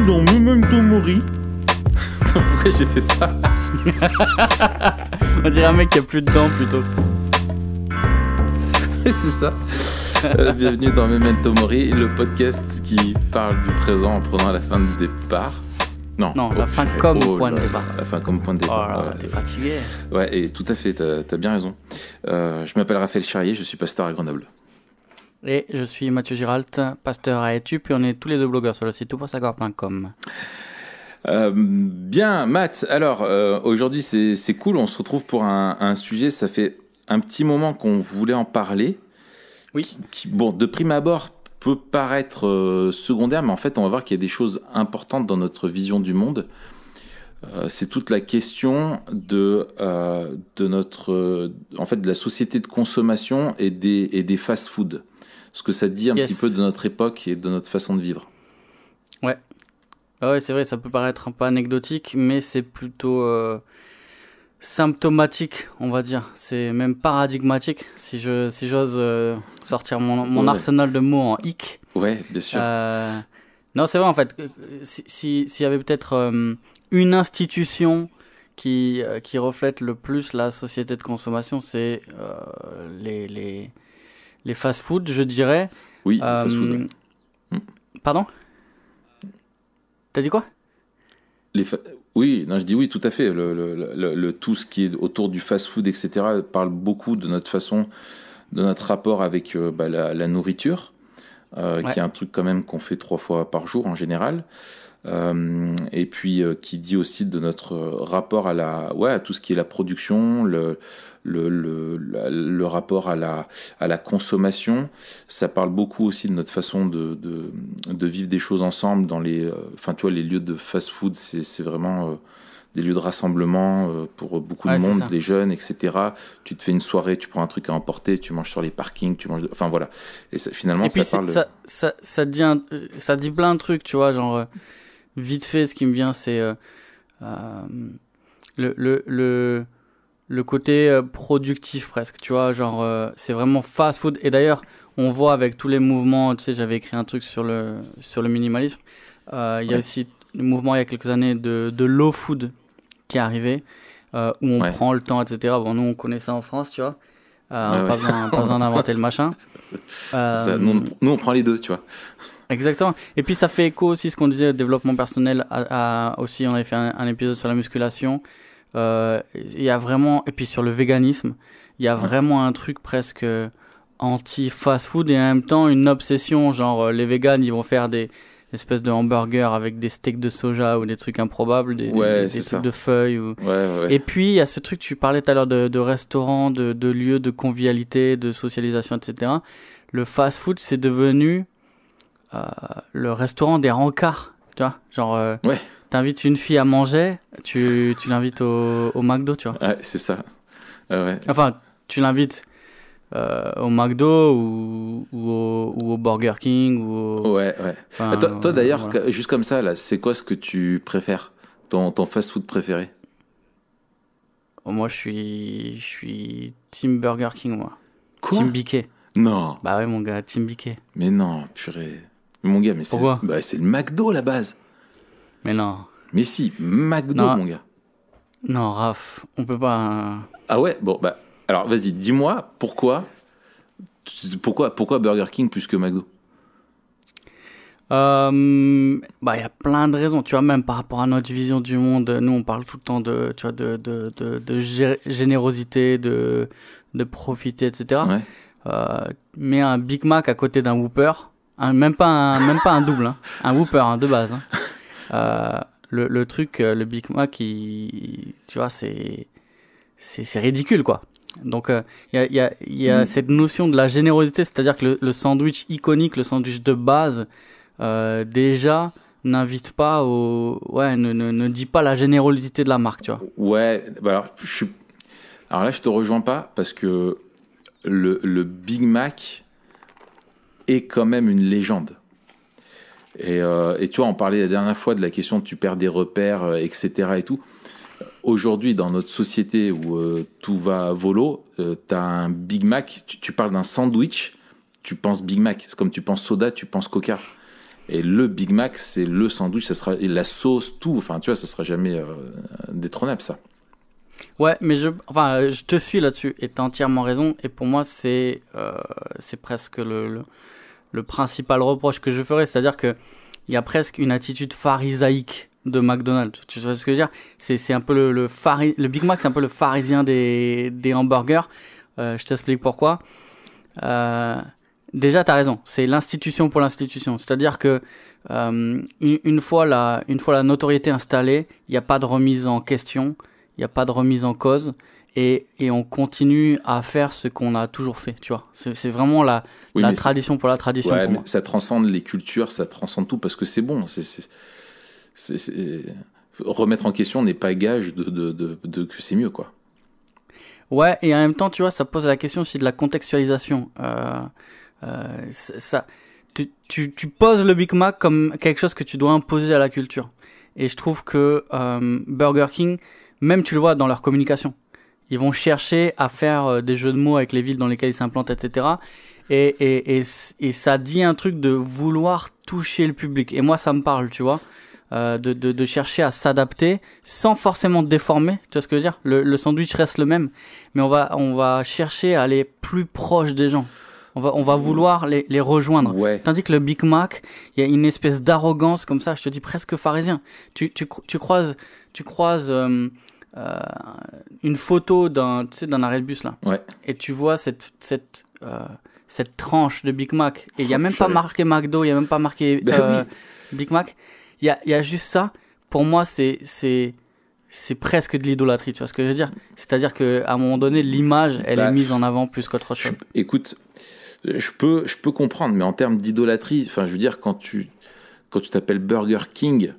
dans Memento Mori. Pourquoi j'ai fait ça? On dirait un mec qui a plus de dents plutôt. C'est ça. Bienvenue dans Memento Mori, le podcast qui parle du présent en prenant la fin de départ. Non, la fin comme point de départ. La fin comme point de départ. Oh là, t'es fatigué. Ouais, et tout à fait, t'as bien raison. Je m'appelle Raphaël Charrier, je suis pasteur à Grenoble. Et je suis Mathieu Giralt, pasteur à Etup, et on est tous les deux blogueurs sur le site toutpoursavoir.com. Bien, Matt, alors aujourd'hui c'est cool, on se retrouve pour un sujet, ça fait un petit moment qu'on voulait en parler. Oui. Qui, bon, de prime abord peut paraître secondaire, mais en fait on va voir qu'il y a des choses importantes dans notre vision du monde. C'est toute la question de notre, en fait, de la société de consommation et des fast-food. Ce que ça dit un petit peu de notre époque et de notre façon de vivre. Ouais. Ah ouais, c'est vrai, ça peut paraître un peu anecdotique, mais c'est plutôt symptomatique, on va dire. C'est même paradigmatique, si j'ose sortir mon arsenal de mots en hic. Ouais, bien sûr. Non, c'est vrai, en fait. S'il y avait peut-être une institution qui reflète le plus la société de consommation, c'est les fast-food, je dirais. Oui, les fast-food. Pardon ? T'as dit quoi ? Oui, non, je dis oui, tout à fait. Tout ce qui est autour du fast-food, etc., parle beaucoup de notre façon, de notre rapport avec la nourriture, qui est un truc quand même qu'on fait 3 fois par jour en général. Et puis qui dit aussi de notre rapport à tout ce qui est la production, le rapport à la consommation. Ça parle beaucoup aussi de notre façon de vivre des choses ensemble dans les lieux de fast-food, c'est vraiment des lieux de rassemblement pour beaucoup de monde, les jeunes, etc. Tu te fais une soirée, tu prends un truc à emporter, tu manges sur les parkings, tu manges, enfin voilà. Et ça, finalement, et puis ça parle. Ça dit plein de trucs, tu vois, genre vite fait, ce qui me vient, c'est le côté productif presque, tu vois, genre c'est vraiment fast food. Et d'ailleurs, on voit avec tous les mouvements, tu sais, j'avais écrit un truc sur le minimalisme. Il y a aussi le mouvement il y a quelques années de low food qui est arrivé, où on prend le temps, etc. Bon, nous on connaît ça en France, tu vois. Pas besoin d'inventer le machin. Ça, nous on prend les deux, tu vois. Exactement. Et puis ça fait écho aussi ce qu'on disait, développement personnel. Aussi, on avait fait un épisode sur la musculation. Il y a vraiment, et puis sur le véganisme, il y a vraiment un truc presque anti-fast-food et en même temps une obsession. Genre les véganes, ils vont faire des espèces de hamburgers avec des steaks de soja ou des trucs improbables, des trucs de feuilles. Et puis il y a ce truc, tu parlais tout à l'heure de restaurants, de lieux de convivialité, de socialisation, etc. Le fast-food, c'est devenu le restaurant des rencarts, tu vois, genre t'invites une fille à manger, tu l'invites au McDo, tu vois. Ouais, c'est ça. Enfin, tu l'invites au McDo ou au Burger King ou Enfin, toi d'ailleurs, juste comme ça là, c'est quoi ce que tu préfères, ton fast-food préféré? Moi, je suis Team Burger King, moi. Quoi? Team BK. Non. Bah ouais, mon gars, Team BK. Mais non, purée. Mon gars, mais pourquoi? C'est le McDo à la base. Mais non. Mais si, McDo, mon gars. Non, Raph, on peut pas. Ah ouais, bon bah alors vas-y, dis-moi pourquoi Burger King plus que McDo? Il y a plein de raisons, tu vois, même par rapport à notre vision du monde. Nous, on parle tout le temps de générosité, de profiter, etc. Mais un Big Mac à côté d'un Whopper, même pas un double, hein, un Whopper de base. Hein. Le truc, le Big Mac, tu vois, c'est ridicule, quoi. Donc, il y a cette notion de la générosité, c'est-à-dire que le sandwich iconique, le sandwich de base, déjà n'invite pas ne dit pas la générosité de la marque, tu vois. Ouais, bah alors là je te rejoins pas parce que le Big Mac est quand même une légende. Et tu vois, on parlait la dernière fois de la question de tu perds des repères, etc. et tout. Aujourd'hui, dans notre société où tout va à volo, t'as un Big Mac, tu parles d'un sandwich, tu penses Big Mac. C'est comme tu penses soda, tu penses Coca. Et le Big Mac, c'est le sandwich, ça sera, et la sauce, tout. Enfin, tu vois, ça sera jamais détrônable, ça. Ouais, mais je te suis là-dessus et tu as entièrement raison. Et pour moi, c'est presque le principal reproche que je ferais. C'est-à-dire qu'il y a presque une attitude pharisaïque de McDonald's. Tu vois ce que je veux dire? C'est un peu le Big Mac, c'est un peu le pharisien des hamburgers. Je t'explique pourquoi. Déjà, tu as raison. C'est l'institution pour l'institution. C'est-à-dire que une fois la notoriété installée, il n'y a pas de remise en question. Il n'y a pas de remise en cause et on continue à faire ce qu'on a toujours fait, tu vois. C'est vraiment la tradition pour la tradition. Ouais, pour mais moi. ça transcende les cultures, ça transcende tout parce que c'est bon. Remettre en question n'est pas gage de que c'est mieux, quoi. Ouais, et en même temps, tu vois, ça pose la question aussi de la contextualisation. Tu poses le Big Mac comme quelque chose que tu dois imposer à la culture. Et je trouve que Burger King, même tu le vois dans leur communication, ils vont chercher à faire des jeux de mots avec les villes dans lesquelles ils s'implantent, etc. Et ça dit un truc de vouloir toucher le public. Et moi, ça me parle, tu vois, de chercher à s'adapter sans forcément déformer. Tu vois ce que je veux dire? Le sandwich reste le même, mais on va chercher à aller plus proche des gens. On va vouloir les rejoindre. Ouais. Tandis que le Big Mac, il y a une espèce d'arrogance comme ça, je te dis presque pharisien. Tu croises une photo d'un arrêt de bus là. Ouais. Et tu vois cette tranche de Big Mac. Et il n'y a même pas marqué McDo, il n'y a même pas marqué Big Mac. Il y a juste ça. Pour moi, c'est presque de l'idolâtrie, tu vois ce que je veux dire? C'est-à-dire qu'à un moment donné, l'image, elle est mise en avant plus qu'autre chose. Écoute, je peux comprendre, mais en termes d'idolâtrie, enfin, je veux dire, quand tu t'appelles Burger King,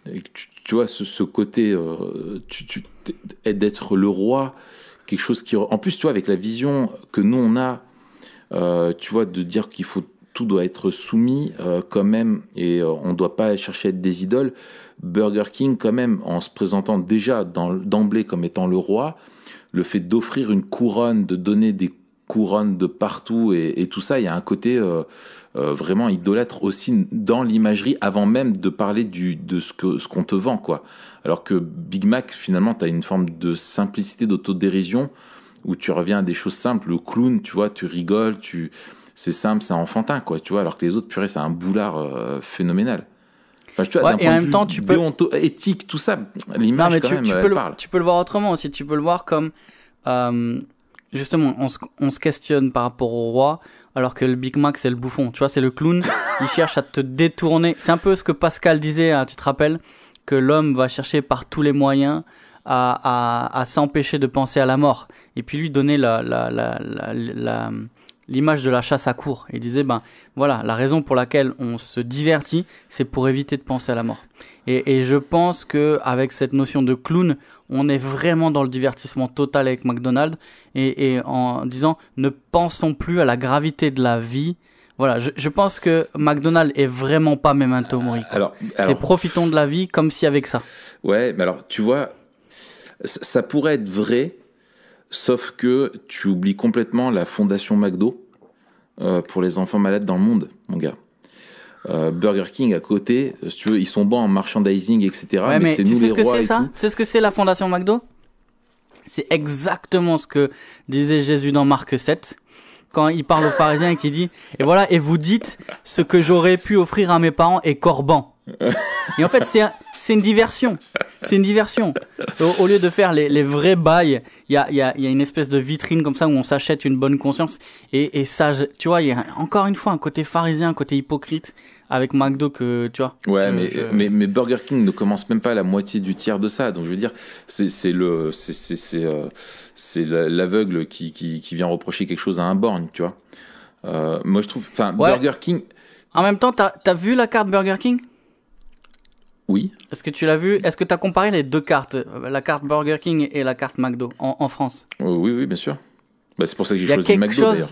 et que tu vois, ce côté, d'être le roi, quelque chose qui... En plus, tu vois, avec la vision que nous, on a, tu vois, de dire tout doit être soumis quand même, et on ne doit pas chercher à être des idoles. Burger King, quand même, en se présentant déjà d'emblée comme étant le roi, le fait d'offrir une couronne, de donner des couronnes de partout et tout ça, il y a un côté vraiment idolâtre aussi dans l'imagerie avant même de parler de ce qu'on te vend, quoi. Alors que Big Mac, finalement, tu as une forme de simplicité, d'autodérision où tu reviens à des choses simples. Le clown, tu vois, tu rigoles, c'est simple, c'est enfantin, quoi, tu vois, alors que les autres, purée, c'est un boulard phénoménal. Enfin, tu vois, d'un et point en de même vue temps, tu peux... éthique, tout ça, l'image, quand même, elle parle. Tu peux le voir autrement aussi. Tu peux le voir comme... justement, on se questionne par rapport au roi, alors que le Big Mac, c'est le bouffon. Tu vois, c'est le clown. Il cherche à te détourner. C'est un peu ce que Pascal disait, hein, tu te rappelles, que l'homme va chercher par tous les moyens à s'empêcher de penser à la mort. Et puis lui donner l'image de la chasse à courre. Il disait, ben voilà, la raison pour laquelle on se divertit, c'est pour éviter de penser à la mort. Et je pense que avec cette notion de clown, on est vraiment dans le divertissement total avec McDonald's et en disant, ne pensons plus à la gravité de la vie. Voilà, je pense que McDonald's est vraiment pas Memento Mori. C'est profitons de la vie comme si avec ça. Ouais, mais alors tu vois, ça pourrait être vrai. Sauf que tu oublies complètement la fondation McDo pour les enfants malades dans le monde, mon gars. Burger King à côté, si tu veux, ils sont bons en merchandising, etc. Ouais, mais c'est tu nous sais les ce que rois c'est et ça? tout. Tu sais ce que c'est la fondation McDo? C'est exactement ce que disait Jésus dans Marc 7, quand il parle aux pharisiens et qu'il dit, et voilà, et vous dites, ce que j'aurais pu offrir à mes parents est Corban. Et en fait, c'est une diversion. C'est une diversion. Au lieu de faire les vrais bails, il y a une espèce de vitrine comme ça où on s'achète une bonne conscience. Et ça, tu vois, il y a encore une fois un côté pharisien, un côté hypocrite avec McDo que, tu vois. Ouais, mais Burger King ne commence même pas à la moitié du tiers de ça. Donc je veux dire, c'est l'aveugle qui vient reprocher quelque chose à un borgne, tu vois. Moi je trouve, enfin, ouais. Burger King. En même temps, t'as vu la carte Burger King? Oui. Est-ce que tu l'as vu? Est-ce que tu as comparé les deux cartes, la carte Burger King et la carte McDo en France? Oui, bien sûr. Bah, c'est pour ça que j'ai choisi McDo d'ailleurs.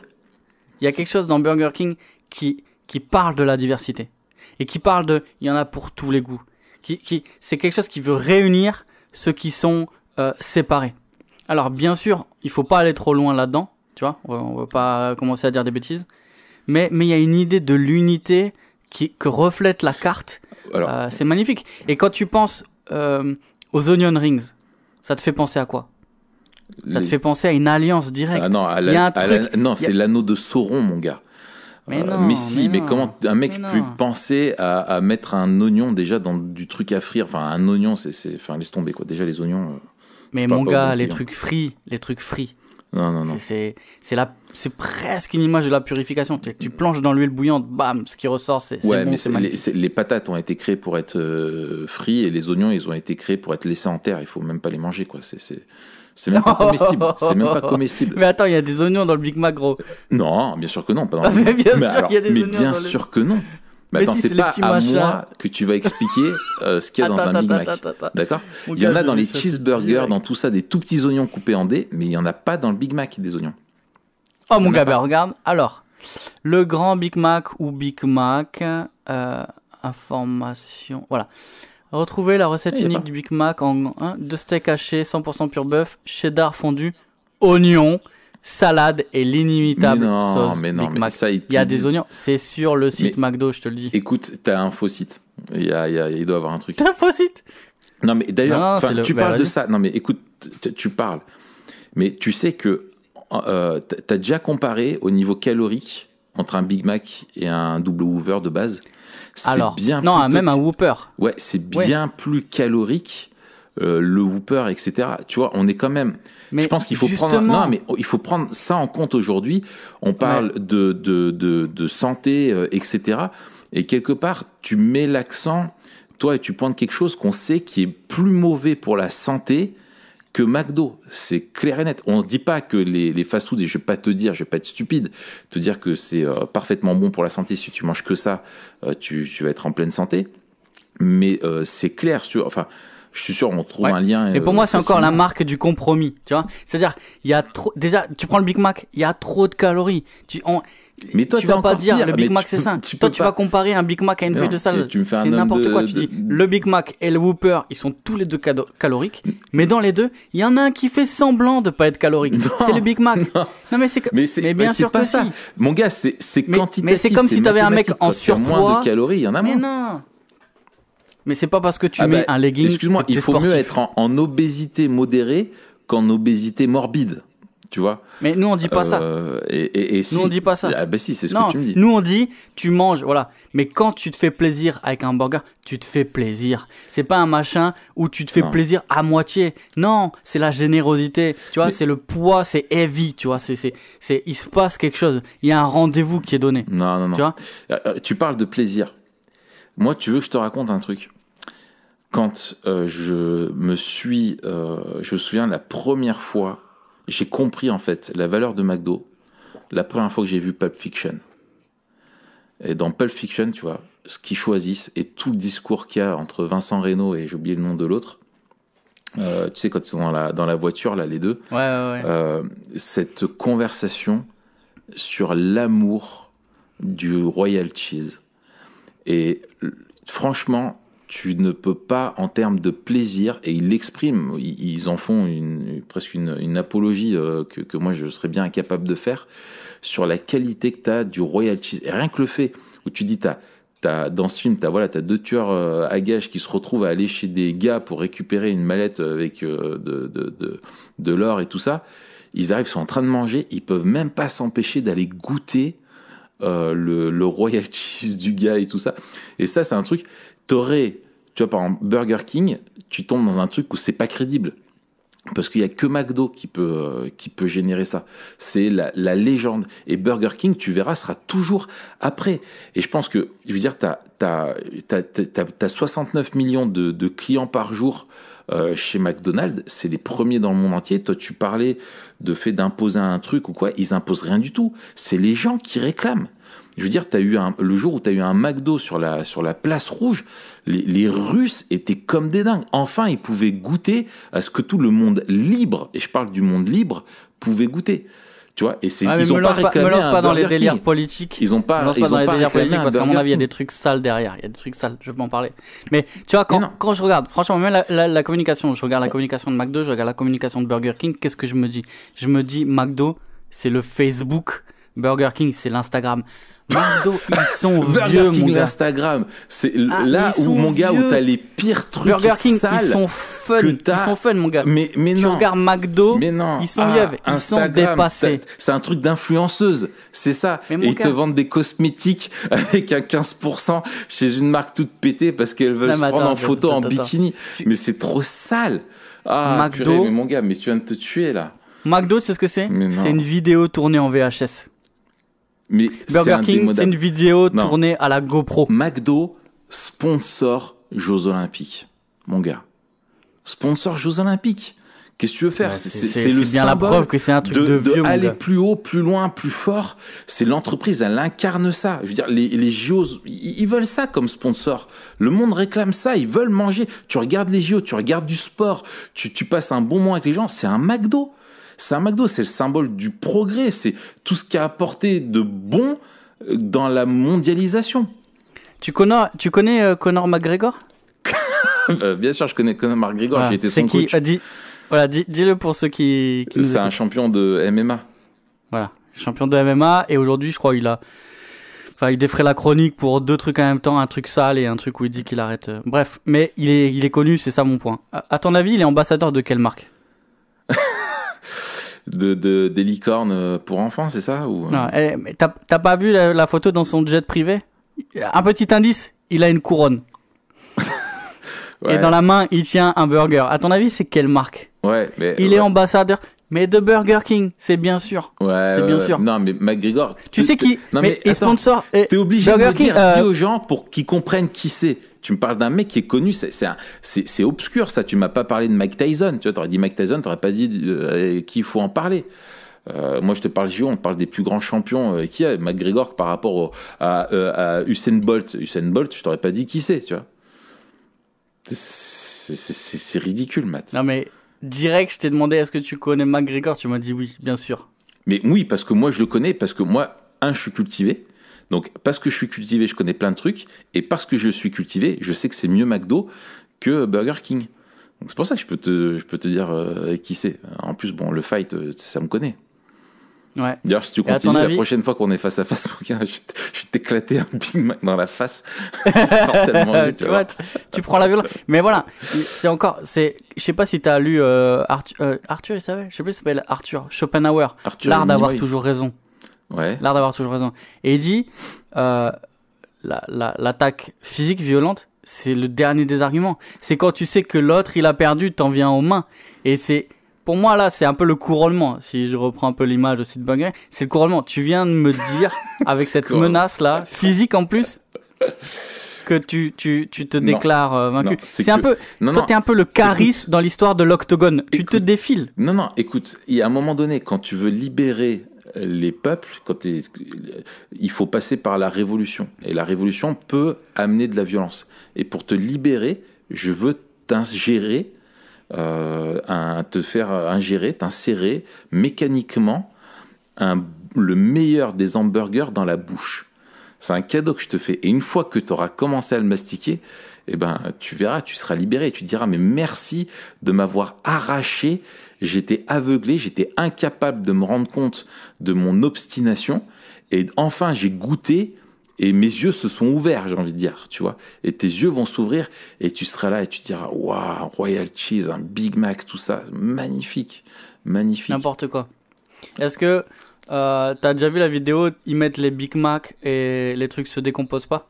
Il y a quelque chose dans Burger King qui parle de la diversité et qui parle de, il y en a pour tous les goûts. C'est quelque chose qui veut réunir ceux qui sont séparés. Alors bien sûr, il faut pas aller trop loin là-dedans, tu vois. On va pas commencer à dire des bêtises, mais il y a une idée de l'unité que reflète la carte, c'est magnifique. Et quand tu penses aux onion rings, ça te fait penser à quoi? Ça te fait penser à une alliance directe. Ah non, c'est l'anneau de Sauron, mon gars. Mais comment un mec peut penser à mettre un oignon déjà dans du truc à frire? Enfin, un oignon, enfin, laisse tomber quoi. Déjà les oignons. Mais mon gars, les trucs frits. Non. C'est presque une image de la purification. Tu plonges dans l'huile bouillante, bam, ce qui ressort, c'est bon, mais c'est magnifique. les patates ont été créées pour être frites et les oignons, ils ont été créés pour être laissés en terre. Il faut même pas les manger, quoi. C'est même pas comestible. C'est même pas comestible. Mais attends, il y a des oignons dans le Big Mac, gros. Non, bien sûr que non. Mais bien sûr qu'il y a des oignons. Mais bien sûr que non. Mais attends, c'est pas à moi que tu vas expliquer ce qu'il y a dans un Big Mac. D'accord? Il y en a dans les cheeseburgers, dans tout ça, des tout petits oignons coupés en dés, mais il y en a pas dans le Big Mac des oignons. Oh mon gars, regarde. Alors, le grand Big Mac ou Big Mac, information. Voilà. Retrouvez la recette unique du Big Mac en 2 steaks hachés, 100% pur bœuf, cheddar fondu, oignons, salade et l'inimitable sauce Big Mac. Il y a des oignons, c'est sur le site McDo, je te le dis. Écoute, t'as un faux site. Il doit y avoir un truc. T'as un faux site? Non, mais d'ailleurs, tu parles de ça. Non, mais écoute, tu parles. Mais tu sais que t'as déjà comparé au niveau calorique entre un Big Mac et un double Whopper de base? Alors, même un Whopper. Ouais, c'est bien plus calorique, le Whopper, etc. Tu vois, on est quand même... Mais je pense qu'il faut il faut prendre ça en compte aujourd'hui. On parle de santé, etc. Et quelque part, tu mets l'accent, toi, et tu pointes quelque chose qu'on sait qui est plus mauvais pour la santé que McDo. C'est clair et net. On ne dit pas que les fast-food, et je vais pas être stupide, te dire que c'est parfaitement bon pour la santé. Si tu manges que ça, tu vas être en pleine santé. Mais c'est clair, enfin... Je suis sûr, on trouve un lien. Mais pour moi, c'est encore la marque du compromis, tu vois. C'est-à-dire, il y a trop. Déjà, tu prends le Big Mac, il y a trop de calories. Mais toi, tu vas pas dire le Big Mac c'est sain. Toi, tu vas comparer un Big Mac à une feuille de salade. C'est n'importe quoi. Tu dis le Big Mac et le Whopper, ils sont tous les deux caloriques. Mais dans les deux, il y en a un qui fait semblant de pas être calorique. C'est le Big Mac. Non, mais bien sûr que si. Mon gars, c'est quantitatif. Mais c'est comme si t'avais un mec en surpoids. Moins de calories, il y en a moins. Mais non. Mais c'est pas parce que tu mets un legging. Excuse-moi, il faut mieux être en obésité modérée qu'en obésité morbide. Tu vois? Mais nous, on dit pas ça. Nous, on dit pas ça. Ah, bah si, c'est ce que tu me dis. Nous, on dit, tu manges, voilà. Mais quand tu te fais plaisir avec un burger, tu te fais plaisir. C'est pas un machin où tu te fais plaisir à moitié. Non, c'est la générosité. Tu vois, c'est le poids, c'est heavy. Tu vois, il se passe quelque chose. Il y a un rendez-vous qui est donné. Non. Tu vois? Tu parles de plaisir. Moi, tu veux que je te raconte un truc? Quand je me souviens la première fois, j'ai compris en fait la valeur de McDo, la première fois que j'ai vu Pulp Fiction. Et dans Pulp Fiction, tu vois, ce qu'ils choisissent et tout le discours qu'il y a entre Vincent Reno et j'ai oublié le nom de l'autre, tu sais, quand ils sont dans la voiture, là, les deux, cette conversation sur l'amour du Royal Cheese. Et franchement, tu ne peux pas, en termes de plaisir, et ils l'expriment, ils en font presque une apologie que moi je serais bien incapable de faire, sur la qualité que tu as du Royal Cheese. Et rien que le fait où tu dis, dans ce film, t'as 2 tueurs à gages qui se retrouvent à aller chez des gars pour récupérer une mallette avec de l'or et tout ça, ils arrivent, ils sont en train de manger, ils peuvent même pas s'empêcher d'aller goûter le Royal Cheese du gars et tout ça. Et ça, c'est un truc, tu vois, par exemple, Burger King, tu tombes dans un truc où c'est pas crédible. Parce qu'il y a que McDo qui peut générer ça. C'est la légende. Et Burger King, tu verras, sera toujours après. Et je pense que, je veux dire, t'as 69 millions de clients par jour chez McDonald's. C'est les premiers dans le monde entier. Toi, tu parlais de fait d'imposer un truc ou quoi. Ils imposent rien du tout. C'est les gens qui réclament. Je veux dire, le jour où tu as eu un McDo sur la place rouge, les Russes étaient comme des dingues. Enfin, ils pouvaient goûter à ce que tout le monde libre, et je parle du monde libre, pouvait goûter. Tu vois, et ils ont pas réclamé me lance pas dans les délires politiques. Ils ont pas dans les délires politiques parce qu'à mon avis, il y a des trucs sales derrière. Il y a des trucs sales, je vais pas en parler. Mais tu vois, quand je regarde, franchement, même la communication, je regarde la communication de McDo, je regarde la communication de Burger King, qu'est-ce que je me dis? Je me dis, McDo, c'est le Facebook Burger King, c'est l'Instagram. McDo, ils sont Burger vieux, King, mon gars. l'Instagram, c'est Ah, là ils où, sont mon gars, vieux. où t'as les pires trucs Burger King, sales. ils sont fun. que Ils t'as. sont fun, mon gars. Mais Tu non. regardes McDo, Mais non. ils sont vieux. Ils sont Instagram, dépassés. c'est un truc d'influenceuse, c'est ça. Mais Et mon ils gars- te vendent des cosmétiques avec un 15% chez une marque toute pétée parce qu'elles veulent Non, se mais prendre en attends, photo en attends. bikini. Tu- Mais c'est trop sale. Ah, McDo- purée, mais mon gars, mais tu viens de te tuer là. McDo, c'est ce que c'est? Mais non. C'est une vidéo tournée en VHS. Mais Burger c'est King, c'est indémodable. une vidéo Non. tournée à la GoPro. McDo sponsor Jeux Olympiques, mon gars. Sponsor Jeux Olympiques. Qu'est-ce que tu veux faire? Ouais, C'est le bien la symbole preuve que c'est un truc de vieux, mon aller gars. plus haut, plus loin, plus fort. C'est l'entreprise, elle incarne ça. Je veux dire, les JO, ils veulent ça comme sponsor. Le monde réclame ça, ils veulent manger. Tu regardes les JO, tu regardes du sport, tu passes un bon moment avec les gens. C'est un McDo. C'est un McDo, c'est le symbole du progrès. C'est tout ce qui a apporté de bon dans la mondialisation. Tu connais Conor McGregor? Bien sûr, je connais Conor McGregor, Voilà. j'ai été C'est son qui coach. a dit. Voilà, dis-le pour ceux qui nous C'est un écoutent. champion de MMA. Voilà, champion de MMA et aujourd'hui, je crois, il défrait la chronique pour deux trucs en même temps, un truc sale et un truc où il dit qu'il arrête. Bref, mais il est connu, c'est ça mon point. À ton avis, il est ambassadeur de quelle marque? Des licornes pour enfants, c'est ça ou... Non, mais t'as pas vu la photo dans son jet privé? Un petit indice, il a une couronne. Ouais. Et dans la main, il tient un burger. À ton avis, c'est quelle marque? Ouais, mais Il ouais. est ambassadeur, mais de Burger King, c'est bien sûr. Ouais, c'est ouais, bien ouais. sûr. Non, mais McGregor. Tu sais qui? Non, mais mais et attends, sponsor. T'es obligé Burger de me King, dire, dis aux gens pour qu'ils comprennent qui c'est. Tu me parles d'un mec qui est connu, c'est obscur ça. Tu m'as pas parlé de Mike Tyson. Tu vois, t'aurais dit Mike Tyson, t'aurais pas dit qu'il faut en parler. Moi, je te parle JO, on parle des plus grands champions. Qui a McGregor par rapport à Usain Bolt? Usain Bolt, je t'aurais pas dit qui c'est, tu vois. C'est ridicule, Matt. Non mais direct, je t'ai demandé est-ce que tu connais McGregor, tu m'as dit oui, bien sûr. Mais oui, parce que moi, je le connais, parce que moi, je suis cultivé. Donc, parce que je suis cultivé, je connais plein de trucs. Et parce que je suis cultivé, je sais que c'est mieux McDo que Burger King. Donc, c'est pour ça que je peux te dire qui c'est. En plus, bon, le fight, ça me connaît. Ouais. D'ailleurs, si tu Et à ton continues, la avis prochaine fois qu'on est face à face, je vais t'éclater un Big Mac dans la face. Forcément, manger, tu vois, tu prends la violence. Mais voilà, je sais pas si t'as lu Arthur, il savait, je sais plus, il s'appelle Arthur Schopenhauer, l'art d'avoir toujours raison. Ouais. L'art d'avoir toujours raison. Et il dit, l'attaque physique violente, c'est le dernier des arguments. C'est quand tu sais que l'autre, il a perdu, t'en viens aux mains. Et pour moi, là, c'est un peu le couronnement. Si je reprends un peu l'image aussi de Burger, c'est le couronnement. Tu viens de me dire, avec cette menace-là, physique en plus, que tu te déclares vaincu. Non, c'est un peu, toi, t'es un peu le Caris dans l'histoire de l'octogone. Tu te défiles. Non, écoute, il y a un moment donné, quand tu veux libérer les peuples, il faut passer par la révolution. Et la révolution peut amener de la violence. Et pour te libérer, je veux t'ingérer, te faire ingérer, t'insérer mécaniquement le meilleur des hamburgers dans la bouche. C'est un cadeau que je te fais. Et une fois que tu auras commencé à le mastiquer, eh ben, tu verras, tu seras libéré. Tu te diras, mais merci de m'avoir arraché. J'étais aveuglé, j'étais incapable de me rendre compte de mon obstination. Et enfin, j'ai goûté et mes yeux se sont ouverts, j'ai envie de dire, tu vois. Et tes yeux vont s'ouvrir et tu seras là et tu te diras, waouh, Royal Cheese, un Big Mac, tout ça, magnifique, magnifique. N'importe quoi. Est-ce que t'as déjà vu la vidéo, ils mettent les Big Mac et les trucs se décomposent pas?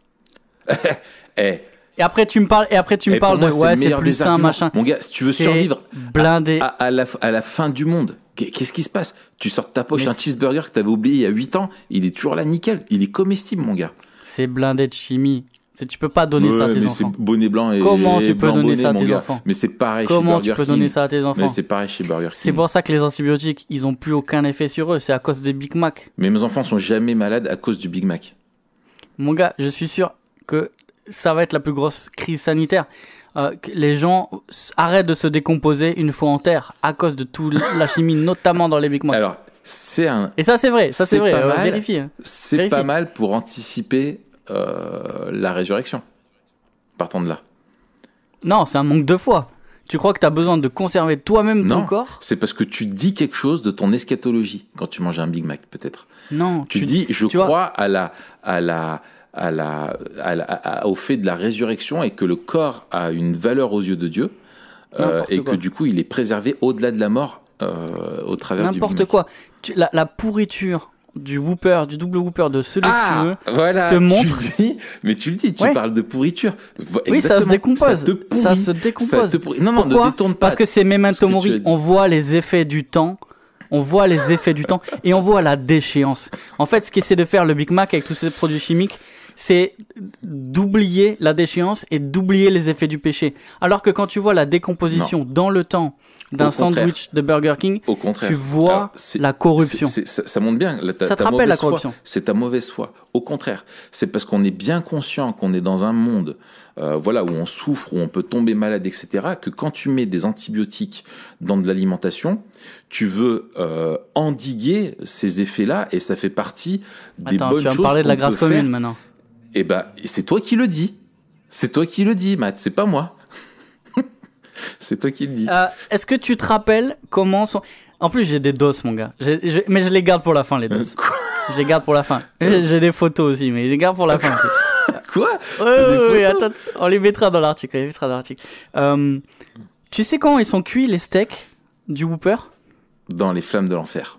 Et après tu me parles, de ouais, c'est plus sain, machin. Mon gars, si tu veux survivre blindé. à la fin du monde, qu'est-ce qui se passe? Tu sors de ta poche un cheeseburger que t'avais oublié il y a 8 ans, il est toujours là nickel, il est comestible, mon gars. C'est blindé de chimie. Tu peux pas donner ça à tes enfants. C'est bonnet blanc et comment tu peux donner ça à tes gars. enfants? Mais c'est pareil chez Comment Burger King. tu peux donner ça à tes enfants? Mais c'est pareil chez Burger King. C'est pour ça que les antibiotiques, ils ont plus aucun effet sur eux. C'est à cause des Big Mac. Mais mes enfants sont jamais malades à cause du Big Mac. Mon gars, je suis sûr que ça va être la plus grosse crise sanitaire. Que les gens arrêtent de se décomposer une fois en terre à cause de toute la chimie, notamment dans les Big Mac. Alors, et ça, c'est vrai. Ça, c'est vrai. Vérifie. C'est pas mal pour anticiper la résurrection. Partant de là. Non, c'est un manque de foi. Tu crois que tu as besoin de conserver toi-même ton Non, corps? c'est parce que tu dis quelque chose de ton eschatologie quand tu manges un Big Mac, peut-être. Non. Tu dis, je tu vois, crois au fait de la résurrection et que le corps a une valeur aux yeux de Dieu N'importe et quoi. que du coup il est préservé au-delà de la mort au travers du Big N'importe Mac. quoi. La pourriture du Whopper, du double Whopper, de celui que tu veux, voilà, te montre. tu le dis, tu Ouais. parles de pourriture. Oui, ça se Exactement, décompose. Ça te pourrit. Ça se décompose. Ça te pourrit. Non, non, Pourquoi ne détourne pas. Parce que c'est Memento ce que tu as Mori. dit. On voit les effets du temps. On voit les effets du temps et on voit la déchéance. En fait, ce qu'essaie de faire le Big Mac avec tous ces produits chimiques, c'est d'oublier la déchéance et d'oublier les effets du péché. Alors que quand tu vois la décomposition dans le temps d'un Au contraire. sandwich de Burger King, Au contraire. tu vois Alors, c'est- la corruption. ça montre bien. Ça te rappelle la corruption. C'est ta mauvaise foi. Au contraire, c'est parce qu'on est bien conscient qu'on est dans un monde voilà, où on souffre, où on peut tomber malade, etc., que quand tu mets des antibiotiques dans de l'alimentation, tu veux endiguer ces effets-là et ça fait partie des Attends, bonnes tu vas choses me parler de la qu'on grâce peut faire. commune maintenant. Eh ben, c'est toi qui le dis. C'est toi qui le dis, Matt. C'est pas moi. C'est toi qui le dis. Est-ce que tu te rappelles comment sont... En plus, j'ai des doses, mon gars. Mais je les garde pour la fin, les doses. Quoi? Je les garde pour la fin. J'ai des photos aussi, mais je les garde pour la fin aussi. Quoi? Oui, attends, on les mettra dans l'article. Tu sais comment ils sont cuits, les steaks du Whopper? Dans les flammes de l'enfer.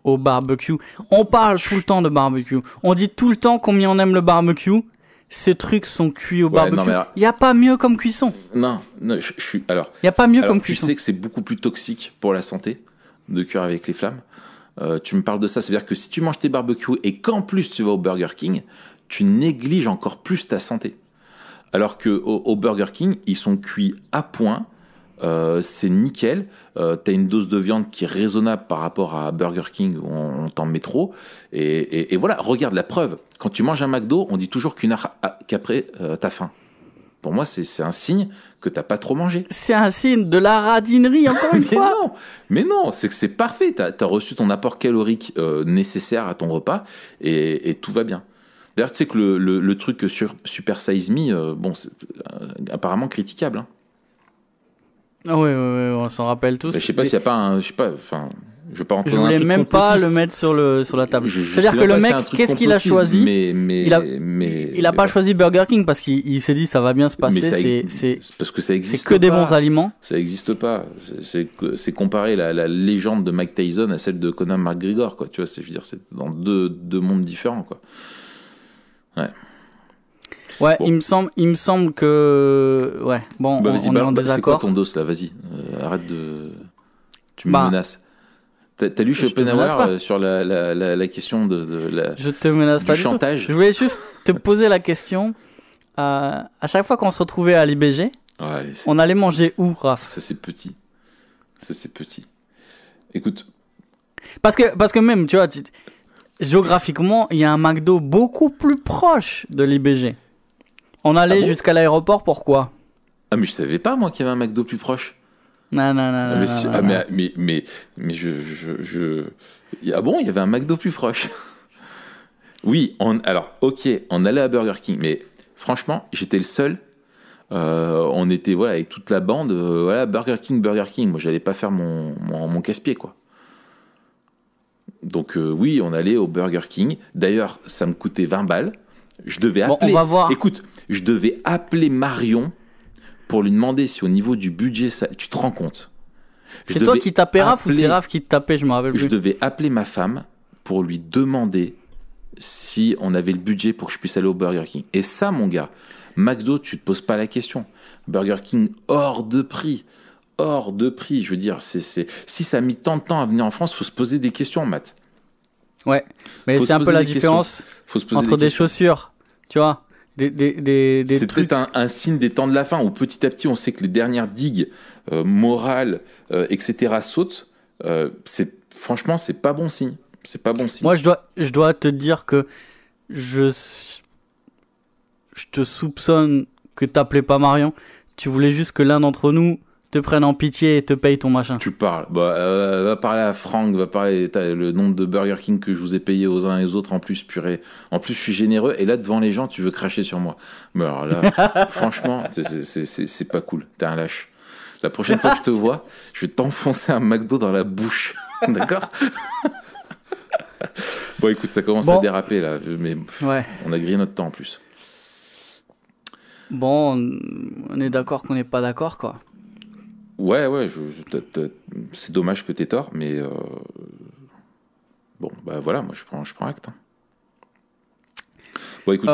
Au barbecue. On parle tout le temps de barbecue. On dit tout le temps combien on aime le barbecue. Ces trucs sont cuits au barbecue. non, mais alors- Il n'y a pas mieux comme cuisson. Non, je suis. Alors, Il n'y a pas mieux alors, comme tu cuisson. sais que c'est beaucoup plus toxique pour la santé de cuire avec les flammes. Tu me parles de ça, c'est-à-dire que si tu manges tes barbecues et qu'en plus tu vas au Burger King, tu négliges encore plus ta santé. Alors que au Burger King, ils sont cuits à point, c'est nickel. T'as une dose de viande qui est raisonnable par rapport à Burger King où on t'en met trop. Et voilà, regarde la preuve. Quand tu manges un McDo, on dit toujours qu'une heure qu'après t'as faim. Pour moi, c'est un signe que t'as pas trop mangé. C'est un signe de la radinerie, encore une fois. Mais non, c'est que c'est parfait. T'as reçu ton apport calorique nécessaire à ton repas et tout va bien. D'ailleurs, tu sais que le truc sur Super Size Me, bon, c'est apparemment critiquable. Hein. Oui, on s'en rappelle tous. Je sais pas s'il y a pas un, je sais pas, enfin, je veux pas rentrer Je dans un voulais truc même pas complotiste. le mettre sur la table. Je C'est-à-dire sais que même le pas si mec, c'est un truc qu'est-ce qu'il a complotiste, choisi? il Il a pas choisi Burger King parce qu'il s'est dit ça va bien se passer. C'est parce que ça existe. que des pas. bons aliments. Ça n'existe pas. C'est comparer la légende de Mike Tyson à celle de Conor McGregor, quoi. Tu vois, je veux dire, c'est dans deux mondes différents, quoi. Ouais. Ouais, Bon. il me semble que ouais. Bon, Bah, on vas-y, est en c'est quoi désaccord. ton dos là? Vas-y, arrête de. Tu me Bah, menaces. T'as lu je te menace Schopenhauer pas. sur la question de la. Je te menace Du pas du tout. chantage. Je voulais juste te poser la question. À chaque fois qu'on se retrouvait à l'IBG, Ouais, on allait manger où, Raph? ça c'est petit. Ça c'est petit. Écoute, Parce que même, tu vois, géographiquement, il y a un McDo beaucoup plus proche de l'IBG. On allait Ah bon jusqu'à l'aéroport, pourquoi? ah mais je savais pas moi qu'il y avait un McDo plus proche. Non. Mais si- ah, mais ah bon, il y avait un McDo plus proche. Oui, alors ok, on allait à Burger King, mais franchement, j'étais le seul. On était voilà avec toute la bande, voilà Burger King. Moi, j'allais pas faire mon casse-pied quoi. Donc oui, on allait au Burger King. D'ailleurs, ça me coûtait 20 balles. Je devais Bon, appeler. on va voir. Écoute, je devais appeler Marion pour lui demander si au niveau du budget, ça, tu te rends compte? C'est toi qui tapais Raph ou appeler- c'est Raph qui te tapait, je me rappelle Je plus. devais appeler ma femme pour lui demander si on avait le budget pour que je puisse aller au Burger King. Et ça, mon gars, McDo, tu te poses pas la question. Burger King, hors de prix. Hors de prix. Je veux dire, si ça a mis tant de temps à venir en France, faut se poser des questions, Matt. Ouais, mais Faut c'est se un peu poser la des différence Faut se poser entre des questions. chaussures, tu vois, des C'est trucs. peut-être un signe des temps de la fin où petit à petit on sait que les dernières digues morales, etc. sautent. Franchement, c'est pas bon signe. C'est pas bon signe. Moi, je dois te dire que je te soupçonne que t'appelais pas Marion. Tu voulais juste que l'un d'entre nous te prenne en pitié et te paye ton machin. Tu parles. Va parler à Franck, va parler le nombre de Burger King que je vous ai payé aux uns et aux autres en plus, purée. En plus, je suis généreux et là, devant les gens, tu veux cracher sur moi. Mais alors là, franchement, c'est pas cool. T'es un lâche. La prochaine fois que je te vois, je vais t'enfoncer un McDo dans la bouche. D'accord? Bon, écoute, ça commence à déraper là, mais on a grillé notre temps en plus. Bon, on est d'accord qu'on n'est pas d'accord, quoi. Ouais, c'est dommage que t'aies tort, mais bon, bah voilà, moi je prends acte. Hein. Bon, écoute.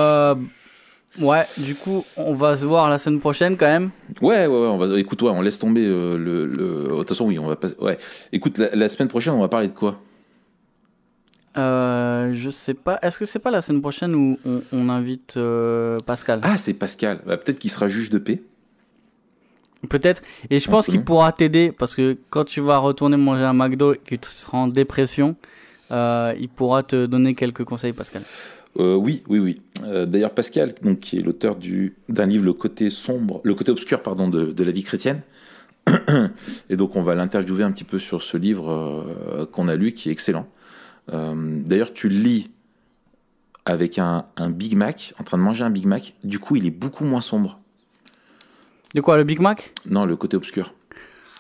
Ouais, du coup, on va se voir la semaine prochaine quand même. Ouais, on laisse tomber de toute façon, oui, on va pas. Ouais, écoute, la semaine prochaine, on va parler de quoi? Je sais pas. Est-ce que c'est pas la semaine prochaine où on invite Pascal? Ah, c'est Pascal. Bah, peut-être qu'il sera juge de paix. Peut-être. Et je pense qu'il pourra t'aider parce que quand tu vas retourner manger un McDo et que tu seras en dépression, il pourra te donner quelques conseils, Pascal. Oui. D'ailleurs, Pascal, donc, qui est l'auteur d'un livre, le côté obscur, de la vie chrétienne. Et donc, on va l'interviewer un petit peu sur ce livre qu'on a lu, qui est excellent. D'ailleurs, tu le lis avec un Big Mac, en train de manger un Big Mac. Du coup, il est beaucoup moins sombre. De quoi, le Big Mac? Non, le côté obscur.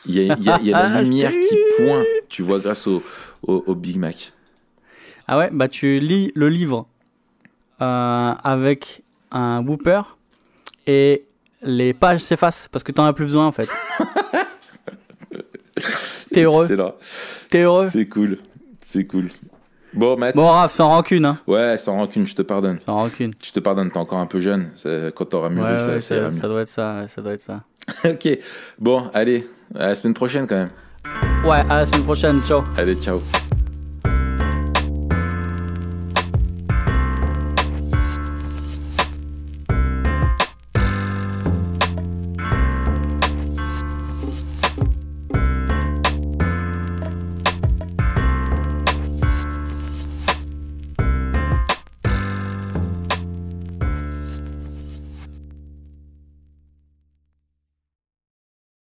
Il y a la lumière qui pointe, tu vois, grâce au Big Mac. Ah ouais, bah tu lis le livre avec un Whooper et les pages s'effacent parce que t'en as plus besoin en fait. T'es heureux. Excellent. T'es heureux. C'est cool. Bon, Matt. Bon, Raph, sans rancune, hein. Ouais, sans rancune, je te pardonne. Sans rancune. Je te pardonne, t'es encore un peu jeune. Quand t'auras mûri, ça ira mieux. Ça doit être ça. Ok. Bon, allez, à la semaine prochaine quand même. Ouais, à la semaine prochaine. Ciao. Allez, ciao.